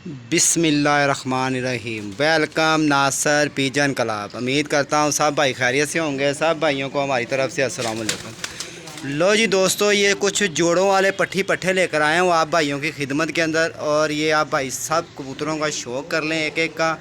बिस्मिल्लाहिर्रहमानिर्रहीम। वेलकम नासर pigeon club. उम्मीद करता हूँ सब भाई खैरियत से होंगे। सब भाइयों को हमारी तरफ से अस्सलाम वालेकुम। लो जी दोस्तों, ये कुछ जोड़ों वाले पट्ठे लेकर आए हूँ आप भाइयों की खिदमत के अंदर। और ये आप भाई सब कबूतरों का शौक़ कर लें एक एक का।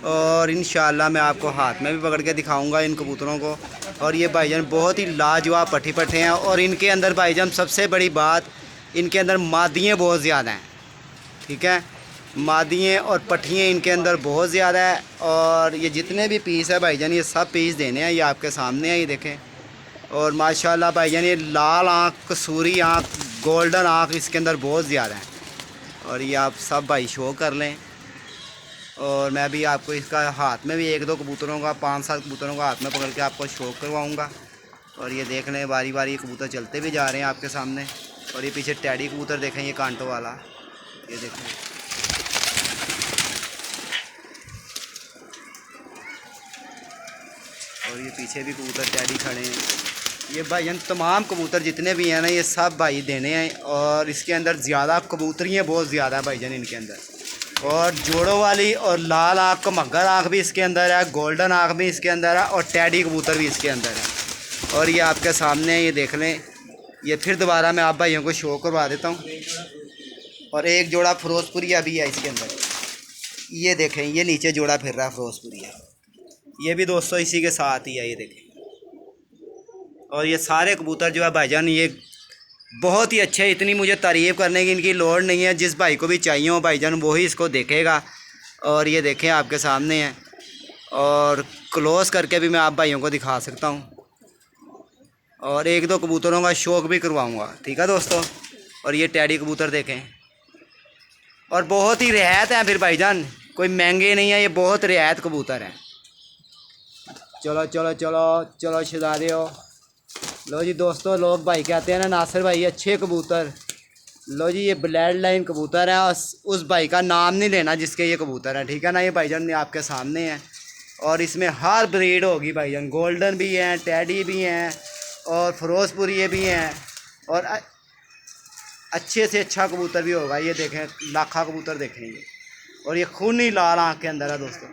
और इंशाअल्लाह मैं आपको हाथ में भी पकड़ के दिखाऊँगा इन कबूतरों को। और ये भाईजान बहुत ही लाजवाब पट्ठे हैं। और इनके अंदर भाईजान सबसे बड़ी बात, इनके अंदर मादियाँ बहुत ज़्यादा हैं। ठीक है, मादियाँ और पट्ठियाँ इनके अंदर बहुत ज़्यादा है। और ये जितने भी पीस है भाईजान, ये सब पीस देने हैं। ये आपके सामने है, ये देखें। और माशाल्लाह भाईजान, ये लाल आँख, कसूरी आँख, गोल्डन आँख इसके अंदर बहुत ज़्यादा है। और ये आप सब भाई शो कर लें। और मैं भी आपको इसका हाथ में भी एक दो कबूतरों का, 5-7 कबूतरों का हाथ में पकड़ के आपको शो करवाऊँगा। और ये देख लें, बारी बारी कबूतर चलते भी जा रहे हैं आपके सामने। और ये पीछे टैडी कबूतर देखें, ये कांटों वाला, ये देखें। और ये पीछे भी कबूतर टैडी खड़े हैं। ये भाईजान तमाम कबूतर जितने भी हैं ना, ये सब भाई देने हैं। और इसके अंदर ज़्यादा कबूतरियाँ बहुत ज़्यादा है भाईजान इनके अंदर। और जोड़ों वाली और लाल आँख का मगर आँख भी इसके अंदर है, गोल्डन आँख भी इसके अंदर है, और टैडी कबूतर भी इसके अंदर है। और ये आपके सामने है, ये देख लें। ये फिर दोबारा मैं आप भाइयों को शो करवा देता हूँ। और एक जोड़ा फिरोजपुरिया भी है इसके अंदर, ये देखें। ये नीचे जोड़ा फिर रहा है फिरोजपुरिया, ये भी दोस्तों इसी के साथ ही है, ये देखें। और ये सारे कबूतर जो है भाईजान, ये बहुत ही अच्छे। इतनी मुझे तारीफ़ करने की इनकी लोड़ नहीं है। जिस भाई को भी चाहिए हो भाईजान, वही इसको देखेगा। और ये देखें, आपके सामने है। और क्लोज करके भी मैं आप भाइयों को दिखा सकता हूँ। और एक दो कबूतरों का शौक़ भी करवाऊँगा, ठीक है दोस्तों। और ये टैडी कबूतर देखें। और बहुत ही रियायत हैं फिर भाईजान, कोई महंगे नहीं है, ये बहुत रियायत कबूतर हैं। चलो चलो चलो चलो शहजादे हो। लो जी दोस्तों, लोग भाई कहते हैं ना नासिर भाई अच्छे कबूतर। लो जी, ये ब्लड लाइन कबूतर है। उस भाई का नाम नहीं लेना जिसके ये कबूतर है, ठीक है ना। ये भाईजान आपके सामने है। और इसमें हर ब्रीड होगी भाईजान, गोल्डन भी हैं, टैडी भी हैं, और फिरोजपुरी भी हैं। और अच्छे से अच्छा कबूतर भी होगा। ये देखें, लाखा कबूतर देखें ये। और ये खूनी लाल आँख के अंदर है दोस्तों,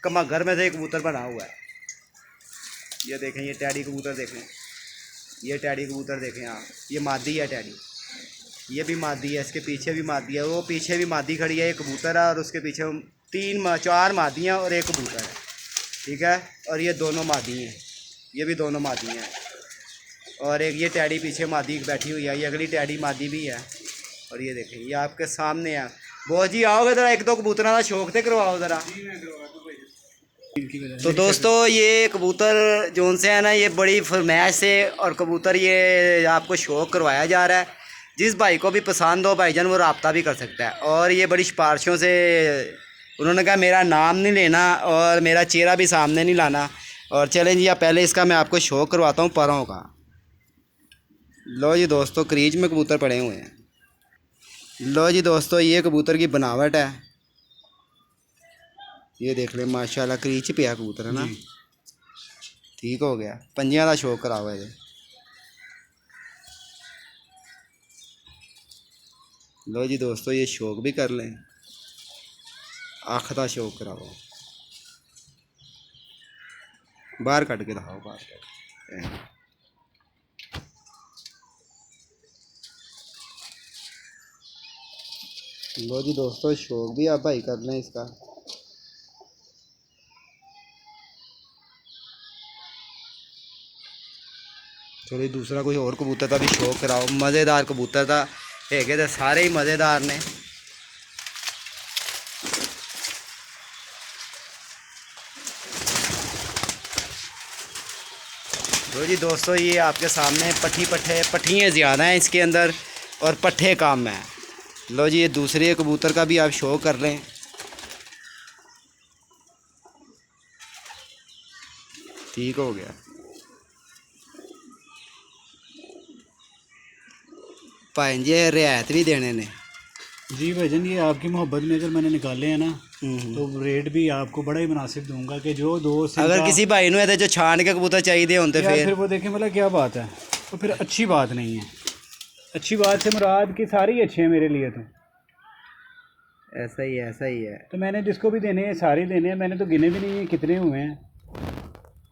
कमगर में से एक कबूतर बना हुआ है। ये देखें, ये टैडी कबूतर देखें। ये टैडी कबूतर देखें आप, ये मादी है टैडी, ये भी मादी है, इसके पीछे भी मादी है, वो पीछे भी मादी खड़ी है, एक कबूतर है। और उसके पीछे 4 मादियाँ और एक कबूतर है, ठीक है। और ये दोनों मादी हैं, ये भी दोनों मादी हैं। और एक ये टैडी पीछे मादी बैठी हुई है, ये अगली टैडी मादी भी है। और ये देखें, ये आपके सामने है। बहुत जी आओगे ज़रा, एक दो कबूतरों का शौक़ थे करवाओ ज़रा। तो दोस्तों, ये कबूतर जोन से है ना, ये बड़ी फरमाइश से और कबूतर ये आपको शौक़ करवाया जा रहा है। जिस भाई को भी पसंद हो भाईजान, वो रब्ता भी कर सकता है। और ये बड़ी सिफारिशों से उन्होंने कहा मेरा नाम नहीं लेना और मेरा चेहरा भी सामने नहीं लाना। और चलें जी, पहले इसका मैं आपको शौक़ करवाता हूँ परों का। लो जी दोस्तों, क्रीज में कबूतर पड़े हुए हैं। लो जी दोस्तों, ये कबूतर की बनावट है, ये देख ले माशाल्लाह। क्रीच पे कबूतर है ना, ठीक हो गया। पंजियां का शौक कराओ ये। लो जी दोस्तों, ये शौक भी कर लें, अख का शौक कराओ। बाहर कट के दिखाओ, बाहर कट। लो जी दोस्तों, शौक भी आप भाई कर लें इसका। चलिए दूसरा कोई और कबूतर का भी शौक कराओ। मज़ेदार कबूतर था है तो सारे ही मज़ेदार ने। तो जी दोस्तों, ये आपके सामने पट्ठियाँ ज़्यादा हैं इसके अंदर और पट्ठे कम हैं। लो जी, ये दूसरे कबूतर का भी आप शो कर लें। ठीक हो गया। भाई जी रियायत भी देने ने जी भाईजान, ये आपकी मोहब्बत में अगर मैंने निकाले हैं ना, तो रेट भी आपको बड़ा ही मुनासिब दूंगा। कि जो दोस्त अगर किसी भाई ने जो छान के कबूतर चाहिए होते फिर वो देखें मतलब क्या बात है, तो फिर अच्छी बात नहीं है। अच्छी बात से मुराद कि सारे ही अच्छे हैं मेरे लिए। तो ऐसा ही है, ऐसा ही है। तो मैंने जिसको भी देने हैं सारे देने हैं, मैंने तो गिने भी नहीं है कितने हुए हैं।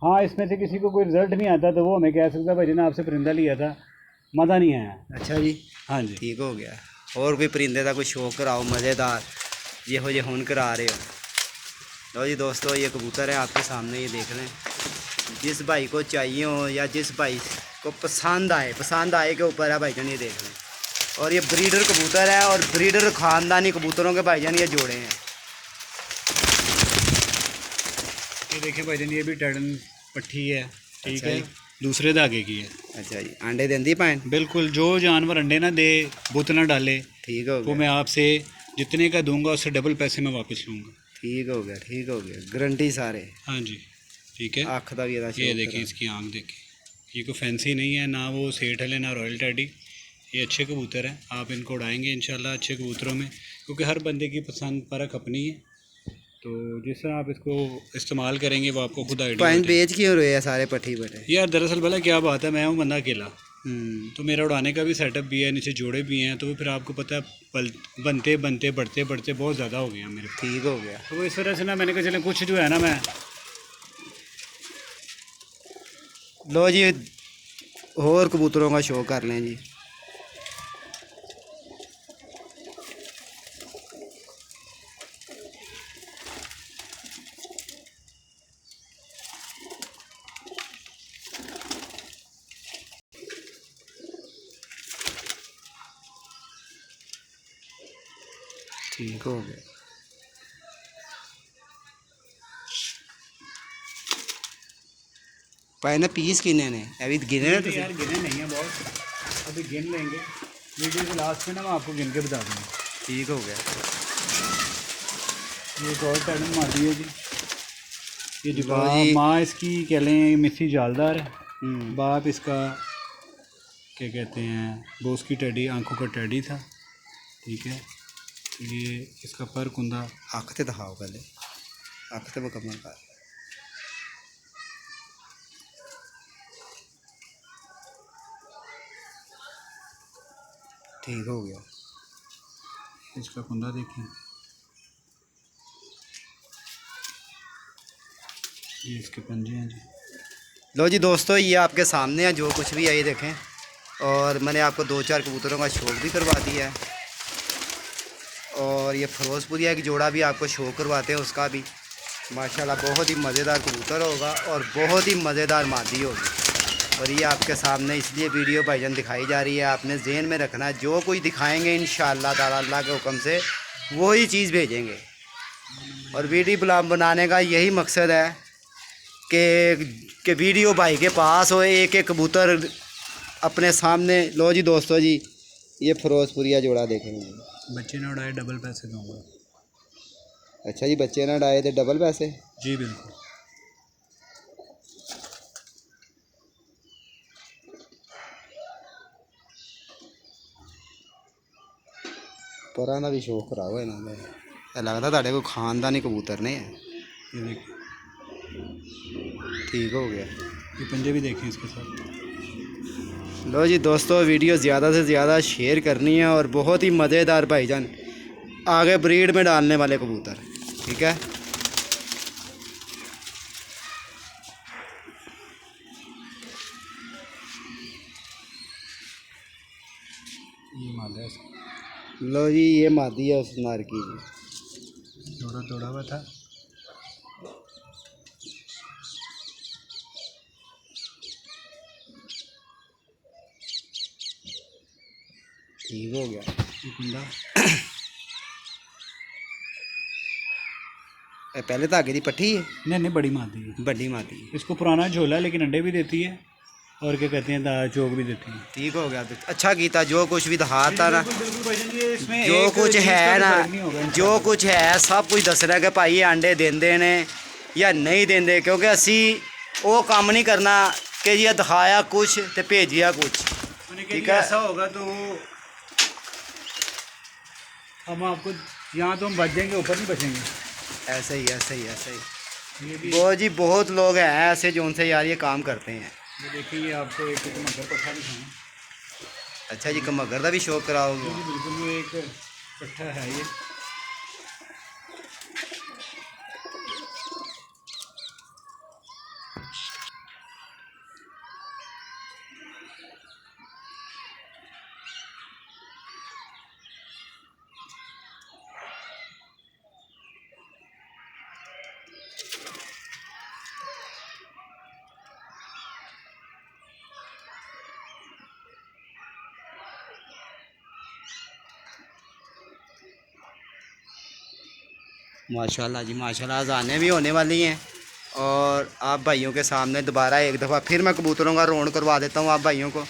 हाँ, इसमें से किसी को कोई रिजल्ट नहीं आता तो वो हमें कह सकता भाई ना आपसे परिंदा लिया था, मज़ा नहीं आया। अच्छा जी, हाँ जी। ठीक हो गया। और कोई परिंदे का कोई शौक कराओ मज़ेदार, ये जे हुन करा रहे हो। लो जी दोस्तों, ये कबूतर है आपके सामने, ये देख लें। जिस भाई को चाहिए हो या जिस भाई को पसंद आए के ऊपर है भाईजान, ये देख लें। और ये ब्रीडर कबूतर है और ब्रीडर ख़ानदानी कबूतरों के भाईजान ये जोड़े हैं। ये देखिए भाईजान, ये भी टर्डन पट्टी है, ठीक अच्छा है, जी। दूसरे धागे की है। अच्छा जी, अंडे देंदी पाइन? बिल्कुल, जो जानवर अंडे ना दे, बुत ना डाले, ठीक हो वो गया, मैं आपसे जितने का दूंगा उससे डबल पैसे मैं वापस लूँगा। ठीक हो गया, ठीक हो गया, गारंटी सारे। हाँ जी, ठीक है। आँख का भी ये देखिए, इसकी आंख देखिए, ये कोई फैंसी नहीं है, ना वो सेठ है ना रॉयल टैडी। ये अच्छे कबूतर हैं, आप इनको उड़ाएंगे इंशाल्लाह अच्छे कबूतरों में, क्योंकि हर बंदे की पसंद परख अपनी है। तो जिस तरह आप इसको इस्तेमाल करेंगे वो आपको खुद आइडिया पाइन होता है। बेच क्यों रहे हैं सारे पट्टी बटे? यार दरअसल भला क्या बात है, मैं हूँ बंदा अकेला, हम्म, तो मेरा उड़ाने का भी सेटअप भी है, नीचे जोड़े भी हैं, तो फिर आपको पता है बनते बनते बढ़ते बढ़ते बहुत ज़्यादा हो गया मेरे। ठीक हो गया। तो इस वजह से ना मैंने कहा चले कुछ जो है ना मैं। लो जी, और कबूतरों का शौक कर लें जी। ठीक हो गया। पाइन पीस किने ने अभी गिने ना यार गिने नहीं है बहुत, अभी गिन लेंगे वीडियो के लास्ट में ना, मैं आपको गिन के बता दूँगा। ठीक हो गया। ये एक और टर्डन मादी है जी, ये लो जवाब जी। माँ इसकी कह लें मिस्सी जालदार है, हम्म, बाप इसका क्या कहते हैं बोस की टैडी, आंखों का टैडी था, ठीक है। ये इसका पर कुंदा। अख ते दिखाओ पहले, अख ते मुकम्मल कर। ठीक हो गया। इसका कुंदा देखिए, ये इसके पंजे हैं जी। लो जी दोस्तों, ये आपके सामने है जो कुछ भी है, ये देखें। और मैंने आपको 2-4 कबूतरों का शौक भी करवा दिया है। और ये फिरोजपुरिया की जोड़ा भी आपको शौक करवाते हैं, उसका भी माशाल्लाह बहुत ही मज़ेदार कबूतर होगा और बहुत ही मज़ेदार मादी होगी। और ये आपके सामने इसलिए वीडियो भाईजान दिखाई जा रही है, आपने ज़हन में रखना है जो कुछ दिखाएंगे इंशाअल्लाह ताला अल्लाह के हुक्म से वही चीज़ भेजेंगे। और वीडियो बनाने का यही मकसद है कि वीडियो भाई के पास हो, एक एक कबूतर अपने सामने। लो जी दोस्तों जी, ये फिरोजपुरिया जोड़ा देखेंगे। बच्चे ने उड़ाए डबल पैसे दूंगा। अच्छा जी, बच्चे ना डाए थे डबल पैसे? जी बिल्कुल। परां दा भी शौक कराओ इन्हां दे, लगता तुहाडे कोई खानदानी कबूतर ने है। ये देखिए, ठीक हो गया। ये पंजे भी देखें इसके साथ। लो जी दोस्तों, वीडियो ज़्यादा से ज़्यादा शेयर करनी है और बहुत ही मज़ेदार भाईजान आगे ब्रीड में डालने वाले कबूतर, ठीक है। ये मादा है इसका, लो जी, ये मादी है उस नर की जी। जोड़ा तोड़ा हुआ था। ठीक हो गया। ये कुंदा, ये पहले धागे की पट्टी है? नहीं बड़ी मादी है, बड़ी मादी है। इसको पुराना झोला है लेकिन अंडे भी देती है और क्या कहते हैं चोक भी देती है। ठीक हो गया। अच्छा कीता, जो कुछ भी दिखाता ना, बिल्कुल भाईजान, ये इसमें जो एक कुछ चीज़ का है भी ना, फर्क नहीं होगा जो इंशाल्लाह। कुछ है सब कुछ दसना कि भाई अंडे देंदे ने या नहीं देंदे, क्योंकि असी वो काम नहीं करना कि ये दिखाया कुछ तो भेजिया कुछ, ठीक है। ऐसा होगा तो हम आपको यहाँ तो हम बच जाएंगे, ऊपर नहीं बचेंगे। ऐसे ही ऐसे ही ऐसे ही। ये भी बहुत जी बहुत लोग हैं ऐसे जो उनसे यार ये काम करते हैं। ये देखिए, ये आपको एक मगर पट्ठा दिखाएं। अच्छा जी, कमगर का भी शौक कराओगे? जी बिल्कुल, ये एक पट्ठा है ये, माशाल्लाह जी माशाल्लाह, अज़ानें भी होने वाली हैं। और आप भाइयों के सामने दोबारा एक दफ़ा फिर मैं कबूतरों का रोन करवा देता हूँ आप भाइयों को।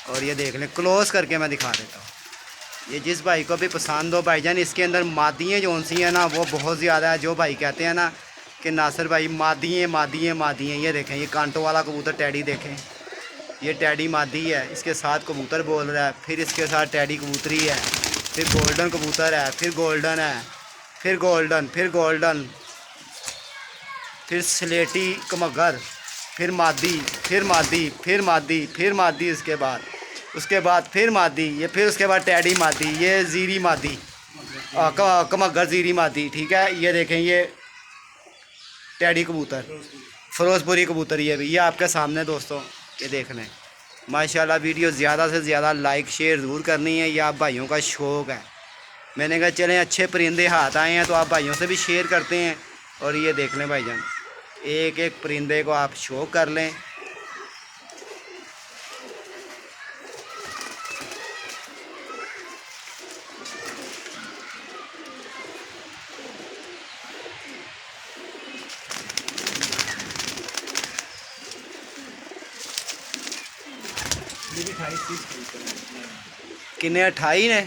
और ये देख लें, क्लोज़ करके मैं दिखा देता हूँ। ये जिस भाई को भी पसंद हो भाईजान, इसके अंदर मादियाँ जो सी हैं ना वो बहुत ज़्यादा है। जो भाई कहते हैं ना कि नासिर भाई मादियाँ मादियाँ मादियाँ, ये देखें, ये कांटों वाला कबूतर टैडी देखें, ये टैडी मादी है, इसके साथ कबूतर बोल रहा है, फिर इसके साथ टैडी कबूतरी है, फिर गोल्डन कबूतर है, फिर गोल्डन है, फिर गोल्डन, फिर गोल्डन, फिर स्लेटी कमगर, फिर मादी, फिर मादी, फिर मादी, फिर मादी, उसके बाद फिर मादी, ये फिर उसके बाद टैडी मादी, ये ज़ीरी मादी, कमगर ज़ीरी मादी। ठीक है, ये देखें, ये टैडी कबूतर, फिरोजपुरी कबूतर, ये भी ये आपके सामने दोस्तों, ये देख लें। माशाल्लाह, वीडियो ज़्यादा से ज़्यादा लाइक शेयर ज़रूर करनी है, ये आप भाइयों का शौक़ है। मैंने कहा चलें अच्छे परिंदे हाथ आए हैं तो आप भाइयों से भी शेयर करते हैं। और ये देख लें भाईजान, एक एक परिंदे को आप शो कर लें। कितने 28 ने?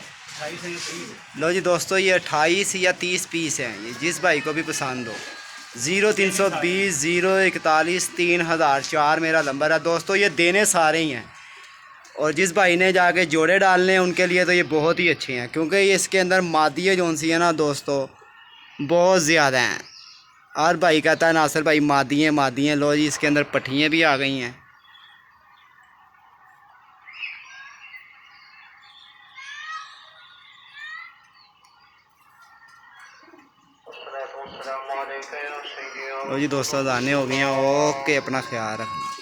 लो जी दोस्तों, ये 28 या 30 पीस हैं। ये जिस भाई को भी पसंद हो, 0320 041 3004 मेरा नंबर है दोस्तों। ये देने सारे ही हैं, और जिस भाई ने जाके जोड़े डालने हैं उनके लिए तो ये बहुत ही अच्छे हैं, क्योंकि ये इसके अंदर मादियाँ जो सी है ना दोस्तों बहुत ज़्यादा हैं। हर भाई कहता है नासिर भाई मादियाँ मादियाँ। लो जी, इसके अंदर पट्टियाँ भी आ गई हैं। लो जी दोस्तों, दाने हो गए हैं। ओके, अपना ख्याल रखना।